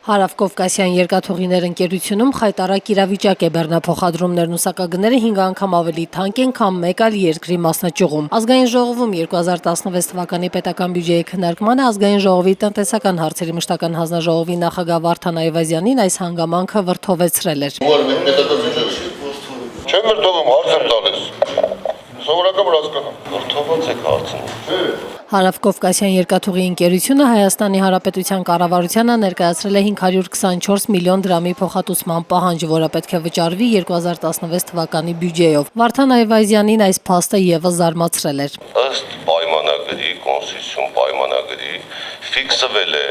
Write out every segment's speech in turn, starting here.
Հարավկովկասյան երկաթուղիներ ընկերությունում խայտառակ իրավիճակ է, բեռնափոխադրումներն ու սակագները 5 անգամ ավելի թանկ են, քան մեկ այլ երկրի մասնաճյուղում։ Ազգային ժողովում 2016 թվականի պետական բյուջեի քննարկմանը Ազգային ժողովի տնտեսական հարցերի մշտական հանձնաժողովի նախագահ Վարդան Այվազյանին այս հանգամանքը վրդովեցրել էր։ Չեմ վրդովում, հարց եմ տալիս։ Սովորական հասկանամ։ Վրդոված եք հարցնում։ Հարավկովկասյան երկաթուղի ընկերությունը Հայաստանի Հանրապետության կառավարությանը ներկայացրել է 524 միլիոն դրամի փոխհատուցման պահանջ, որը պետք է վճարվի 2016 թվականի բյուջեով։ Վարդան Այվազյանին այս փաստը ևս զարմացրել էր։ Ըստ պայմանագրի, կոնստիտուցիոն պայմանագրի ֆիքսվել է,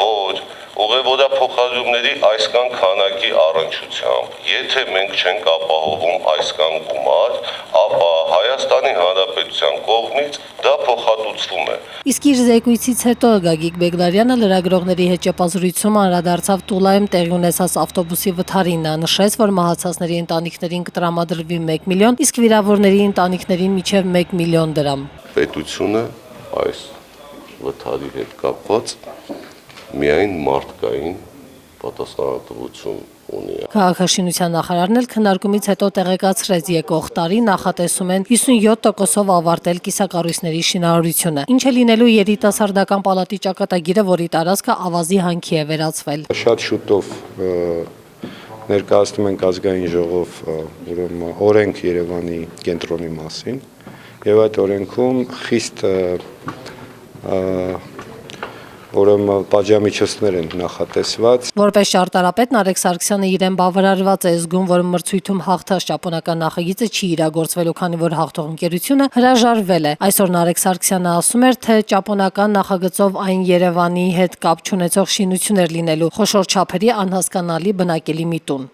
որ ուղևորափոխադրումների այսքան քանակի առնչությամբ, եթե մենք չենք ապահովում այսքան գումար, ապա Հայաստանի Հանրապետության կողմից դա փոխհատուցվում է։ Իսկ իր զեկույցից հետո Գագիկ Բեգլարյանը լրագրողների հետ ճեպազրույցում անդրադարձավ Տուլայում տեղի ունեցած ավտոբուսի վթարին։ Նա նշեց, որ մահացածների ընտանիքներին կտրամադրվի 1 միլիոն, իսկ վիրավորների ընտանիքներին մինչև 1 միլիոն դրամ։ Պետությունը այս վթարի հետ կապված միայն մարդկային պատասխանատվություն ունի։ Քաղաքաշինության նախարարն էլ քննարկումից հետո տեղեկացրեց, եկող տարի նախատեսում են 57%-ով ավարտել կիսակառույցների շինարարությունը։ Ինչ է լինելու երիտասարդական պալատի ճակատագիրը, որի տարածքը ավազի հանքի է վերածվել։ Շատ շուտով ներկայացնում ենք ազգային ժողով օրենք Երևանի կենտրոնի մասին եւ այդ օրենքում խիստ պատժամիջոցներ են նախատեսված։ Որպես ճարտարապետ Նարեկ Սարգսյանը իրեն բավարարված է զգում, որ մրցույթում հաղթած ճապոնական նախագիծը չի իրագործվելու, քանի որ հաղթող ընկերությունը հրաժարվել է։ Այսօր Նարեկ Սարգսյանը ասում էր, թե ճապոնական նախագծով այն Երևանի հետ կապ չունեցող շինություն էր լինելու, խոշոր չափերի անհասկանալի բնակելի մի տուն։